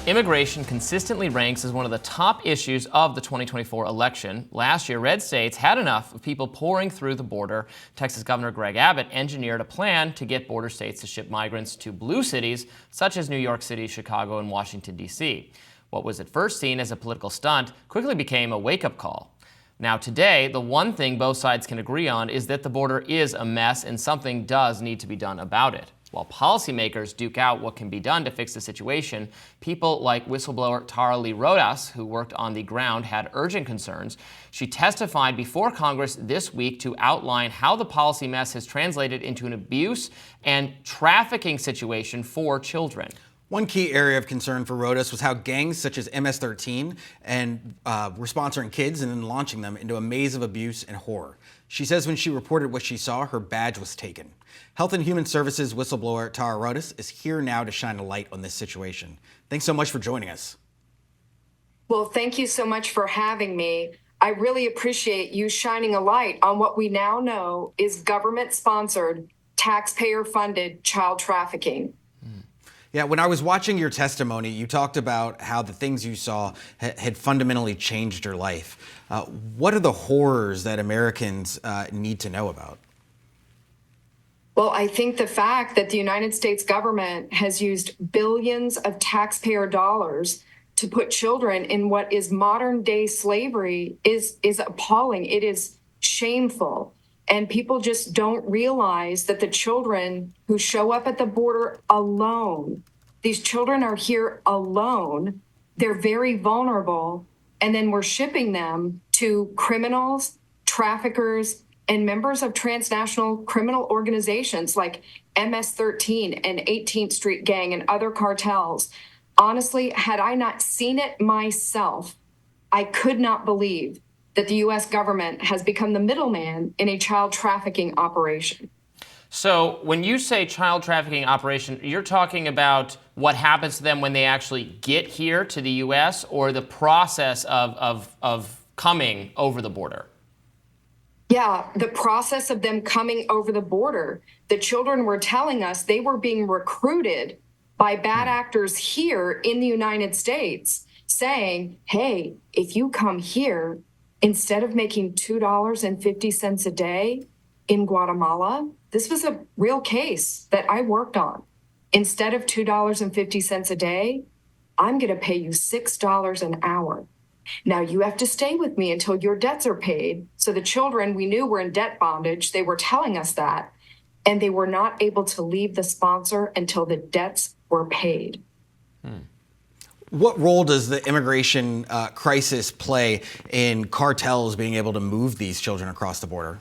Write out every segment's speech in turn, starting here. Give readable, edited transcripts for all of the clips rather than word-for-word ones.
Immigration consistently ranks as one of the top issues of the 2024 election. Last year, red states had enough of people pouring through the border. Texas Governor Greg Abbott engineered a plan to get border states to ship migrants to blue cities such as New York City, Chicago, and Washington, D.C. What was at first seen as a political stunt quickly became a wake-up call. Now today, the one thing both sides can agree on is that the border is a mess and something does need to be done about it. While policymakers duke out what can be done to fix the situation, people like whistleblower Tara Rodas, who worked on the ground, had urgent concerns. She testified before Congress this week to outline how the policy mess has translated into an abuse and trafficking situation for children. One key area of concern for Rodas was how gangs such as MS-13 were sponsoring kids and then launching them into a maze of abuse and horror. She says when she reported what she saw, her badge was taken. Health and Human Services whistleblower Tara Rodas is here now to shine a light on this situation. Thanks so much for joining us. Well, thank you so much for having me. I really appreciate you shining a light on what we now know is government-sponsored, taxpayer-funded child trafficking. Yeah, when I was watching your testimony, you talked about how the things you saw had fundamentally changed your life. What are the horrors that Americans need to know about? Well, I think the fact that the United States government has used billions of taxpayer dollars to put children in what is modern day slavery is appalling. It is shameful. And people just don't realize that the children who show up at the border alone, these children are here alone. They're very vulnerable. And then we're shipping them to criminals, traffickers, and members of transnational criminal organizations like MS-13 and 18th Street Gang and other cartels. Honestly, had I not seen it myself, I could not believe that the U.S. government has become the middleman in a child trafficking operation. So when you say child trafficking operation, you're talking about what happens to them when they actually get here to the U.S. or the process of coming over the border? Yeah, the process of them coming over the border. The children were telling us they were being recruited by bad actors here in the United States saying, hey, if you come here, instead of making $2.50 a day in Guatemala, this was a real case that I worked on. Instead of $2.50 a day, I'm going to pay you $6 an hour. Now you have to stay with me until your debts are paid. So the children we knew were in debt bondage. They were telling us that, and they were not able to leave the sponsor until the debts were paid. What role does the immigration crisis play in cartels being able to move these children across the border?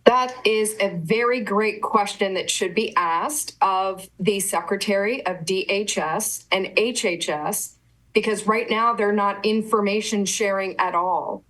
That is a very great question that should be asked of the Secretary of DHS and HHS, because right now they're not information sharing at all.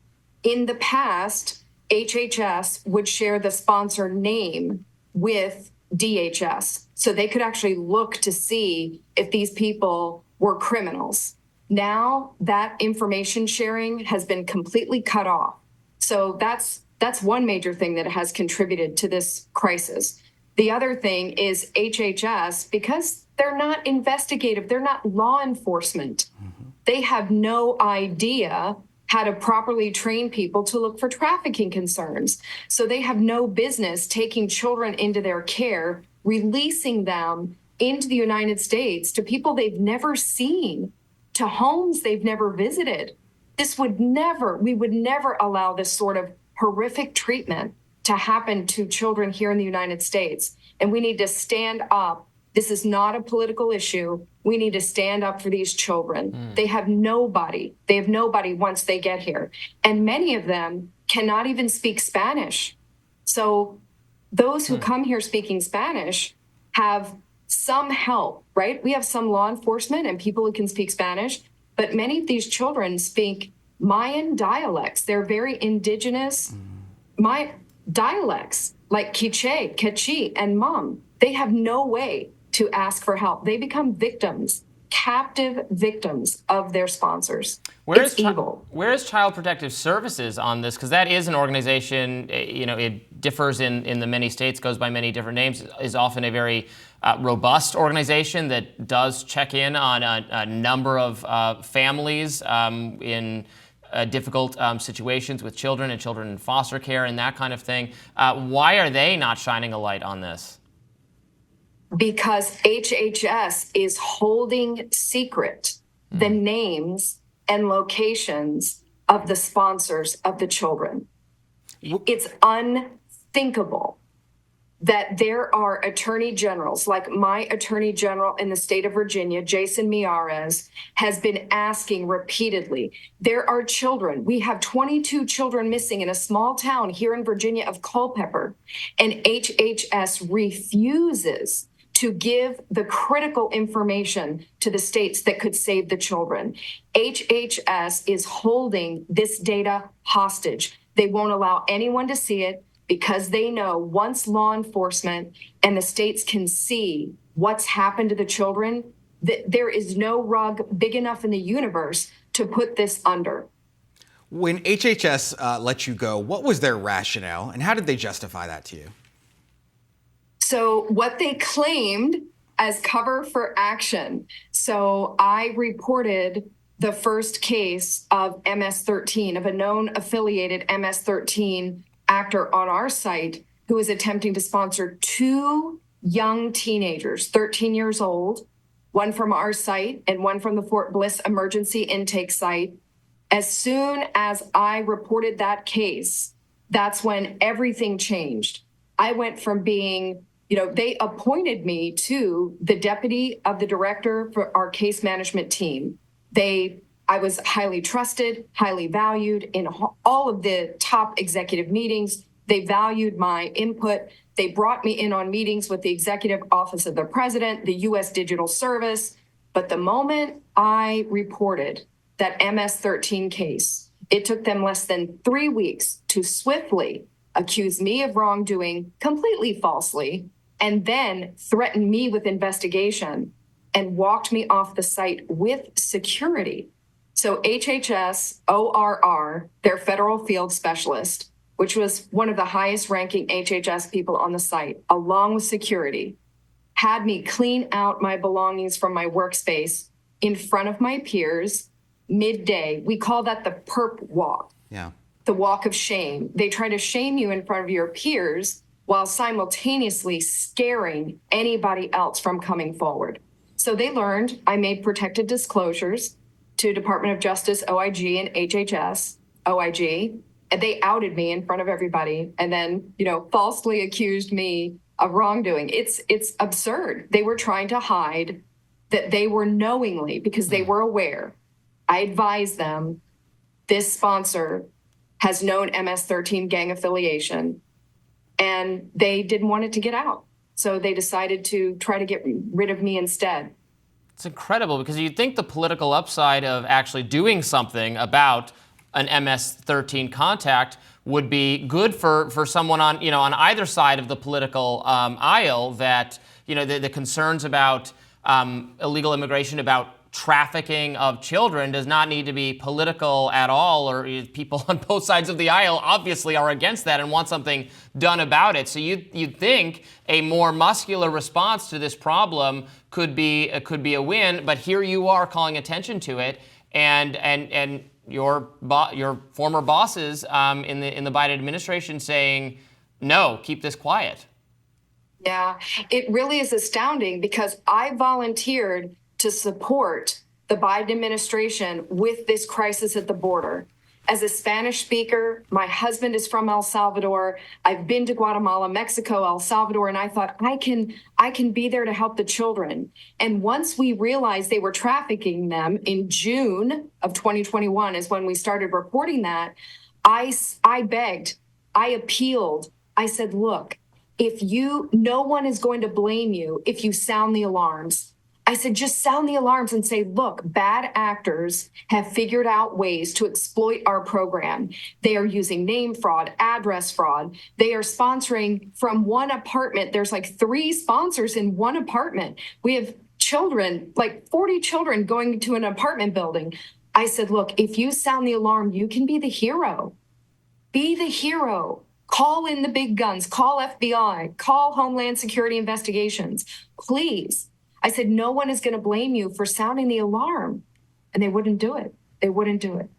In the past, HHS would share the sponsor name with DHS, so they could actually look to see if these people were criminals. Now that information sharing has been completely cut off. So that's one major thing that has contributed to this crisis. The other thing is HHS, because they're not investigative, they're not law enforcement. They have no idea how to properly train people to look for trafficking concerns. So they have no business taking children into their care, releasing them into the United States to people they've never seen, to homes they've never visited. We would never allow this sort of horrific treatment to happen to children here in the United States. And we need to stand up. This is not a political issue. We need to stand up for these children. They have nobody. They have nobody once they get here. And many of them cannot even speak Spanish. So those who come here speaking Spanish have some help, right? We have some law enforcement and people who can speak Spanish, but many of these children speak Mayan dialects. They're very indigenous Mayan dialects like Quiche, Quechua, and Hmong. They have no way to ask for help. They become victims captive victims of their sponsors. Where It's evil. Where is Child Protective Services on this? Because that is an organization, it differs in the many states, goes by many different names, is often a very robust organization that does check in on a number of families in difficult situations with children and children in foster care and that kind of thing. Why are they not shining a light on this? Because HHS is holding secret the names and locations of the sponsors of the children. It's unthinkable that there are attorney generals, like my attorney general in the state of Virginia, Jason Miyares, has been asking repeatedly. There are children. We have 22 children missing in a small town here in Virginia of Culpeper, and HHS refuses to give the critical information to the states that could save the children. HHS is holding this data hostage. They won't allow anyone to see it because they know once law enforcement and the states can see what's happened to the children, that there is no rug big enough in the universe to put this under. When HHS let you go, what was their rationale and how did they justify that to you? So what they claimed as cover for action. So I reported the first case of MS-13, of a known affiliated MS-13 actor on our site who was attempting to sponsor 2 young teenagers, 13 years old, one from our site and one from the Fort Bliss emergency intake site. As soon as I reported that case, that's when everything changed. I went from being, they appointed me to the deputy of the director for our case management team. I was highly trusted, highly valued in all of the top executive meetings. They valued my input. They brought me in on meetings with the executive office of the president, the U.S. Digital Service. But the moment I reported that MS-13 case, it took them less than 3 weeks to swiftly accuse me of wrongdoing completely falsely, and then threaten me with investigation and walked me off the site with security. So HHS, ORR, their federal field specialist, which was one of the highest ranking HHS people on the site, along with security, had me clean out my belongings from my workspace in front of my peers midday. We call that the perp walk. Yeah. The walk of shame. They try to shame you in front of your peers while simultaneously scaring anybody else from coming forward. So they learned I made protected disclosures to Department of Justice, OIG, and HHS, OIG, and they outed me in front of everybody and then, falsely accused me of wrongdoing. It's absurd. They were trying to hide that they were knowingly, because they were aware. I advised them, this sponsor has known MS-13 gang affiliation, and they didn't want it to get out. So they decided to try to get rid of me instead. It's incredible because you'd think the political upside of actually doing something about an MS-13 contact would be good for someone on either side of the political aisle. That the concerns about illegal immigration, about trafficking of children, does not need to be political at all, or people on both sides of the aisle obviously are against that and want something done about it. So you'd think a more muscular response to this problem could be a win, but here you are calling attention to it, and your former bosses in the Biden administration saying, no, keep this quiet. Yeah, it really is astounding because I volunteered to support the Biden administration with this crisis at the border. As a Spanish speaker, my husband is from El Salvador. I've been to Guatemala, Mexico, El Salvador, and I thought I can be there to help the children. And once we realized they were trafficking them in June of 2021 is when we started reporting that, I begged, I appealed. I said, look, no one is going to blame you if you sound the alarms. I said, just sound the alarms and say, look, bad actors have figured out ways to exploit our program. They are using name fraud, address fraud. They are sponsoring from one apartment. There's like 3 sponsors in one apartment. We have children, like 40 children going to an apartment building. I said, look, if you sound the alarm, you can be the hero. Be the hero. Call in the big guns, call FBI, call Homeland Security Investigations, please. I said, no one is going to blame you for sounding the alarm. And they wouldn't do it. They wouldn't do it.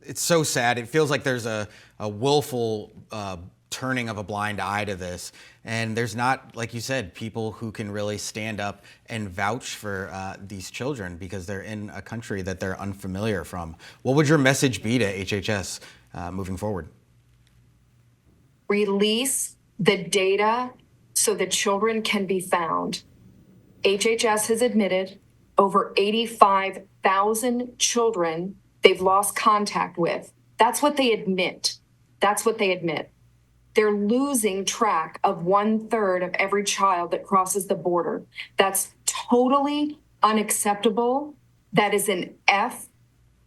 It's so sad. It feels like there's a willful turning of a blind eye to this. And there's not, like you said, people who can really stand up and vouch for these children because they're in a country that they're unfamiliar from. What would your message be to HHS moving forward? Release the data so the children can be found. HHS has admitted over 85,000 children they've lost contact with. That's what they admit. That's what they admit. They're losing track of 1/3 of every child that crosses the border. That's totally unacceptable. That is an F.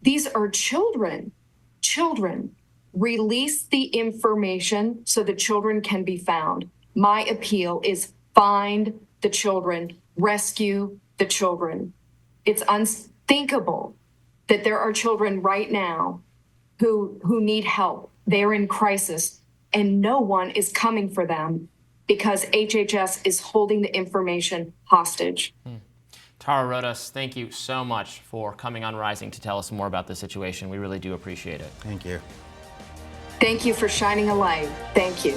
These are children. Children. Release the information so the children can be found. My appeal is find the children, rescue the children. It's unthinkable that there are children right now who need help. They're in crisis and no one is coming for them because HHS is holding the information hostage. Tara Rodas, thank you so much for coming on Rising to tell us more about the situation. We really do appreciate it. Thank you. Thank you for shining a light. Thank you.